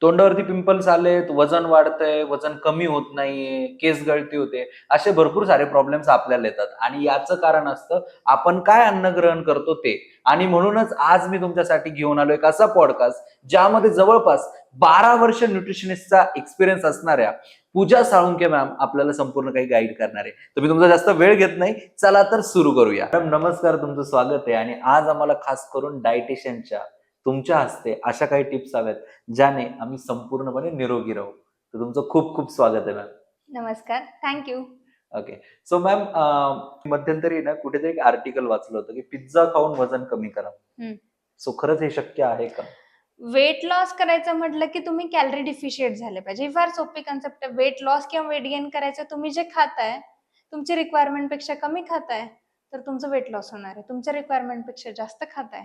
तोंडावरती पिंपल्स आलेत, वजन वाढतंय, वजन कमी होत नाहीये, केस गळती होते. असे भरपूर सारे प्रॉब्लेम्स आपल्याला येतात आणि याचं कारण असतं आपण काय अन्न ग्रहण करतो ते. आणि म्हणूनच आज मी तुमच्यासाठी घेऊन आलो एक असा पॉडकास्ट ज्यामध्ये जवळपास 12 वर्ष न्यूट्रिशनिस्टचा एक्सपिरियन्स असणाऱ्या पूजा साळुंखे मॅम आपल्याला संपूर्ण काही गाईड करणार आहे. तर मी तुमचा जास्त वेळ घेत नाही, चला तर सुरू करूया. मॅम नमस्कार, तुमचं स्वागत आहे. आणि आज आम्हाला खास करून डायटिशियनच्या तुमच्या हस्ते अशा काही टिप्स हव्यात ज्याने आम्ही संपूर्णपणे निरोगी राहू. तर तुमचं खूप खूप स्वागत आहे मॅम. नमस्कार, थँक्यू. ओके. सो मॅम, मध्यंतरी ना कुठेतरी एक आर्टिकल वाचलं होतं की पिझ्झा खाऊन वजन कमी करा. सो खरंच हे शक्य आहे का? वेट लॉस करायचं म्हटलं की तुम्ही कॅलरी डिफिशिएट झाले पाहिजे. ही फार सोपी कन्सेप्ट आहे. वेट लॉस किंवा वेट गेन करायचं, तुम्ही जे खाताय तुमची रिक्वायरमेंट पेक्षा कमी खाताय तर तुमचं वेट लॉस होणार आहे. तुमच्या रिक्वायरमेंट पेक्षा जास्त खाताय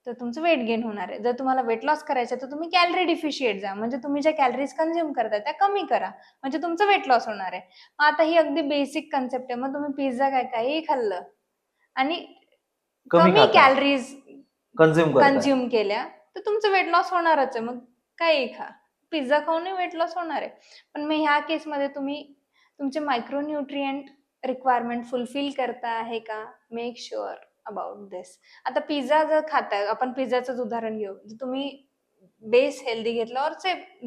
तर तुमचं वेट गेन होणार आहे. जर तुम्हाला वेट लॉस करायचं तर तुम्ही कॅलरी डिफिशिएट जा, म्हणजे तुम्ही ज्या कॅलरीज कन्झ्युम करताय त्या कमी करा, म्हणजे तुमचं वेट लॉस होणार आहे. मग आता ही अगदी बेसिक कन्सेप्ट आहे. मग तुम्ही पिझ्झा काय काहीही खाल्लं आणि कमी कमी खाताय, कॅलरीज कन्झ्युम करताय. कन्झ्युम केल्या तर तुमचं वेट लॉस होणारच आहे. मग काही खा, पिझ्झा खाऊनही वेट लॉस होणार आहे. पण मग ह्या केसमध्ये तुम्ही तुमचे मायक्रोन्यूट्रिएंट रिक्वायरमेंट फुलफिल करता आहे का, मेक शुअर अबाउट दिस. आता पिझ्झा जर खाताय, आपण पिझ्झाचंच उदाहरण घेऊ. जर तुम्ही बेस हेल्दी घेतला और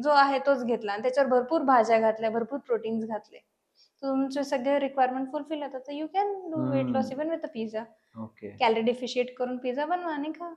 जो आहे तोच घेतला आणि त्याच्यावर भरपूर भाज्या घातल्या, भरपूर प्रोटीन्स घातले, तर तुमचे सगळे रिक्वायरमेंट फुलफिल होतात. तर you can do weight loss even with a pizza. Okay. Calorie deficit करून पिझ्झा बनवा आणि खा.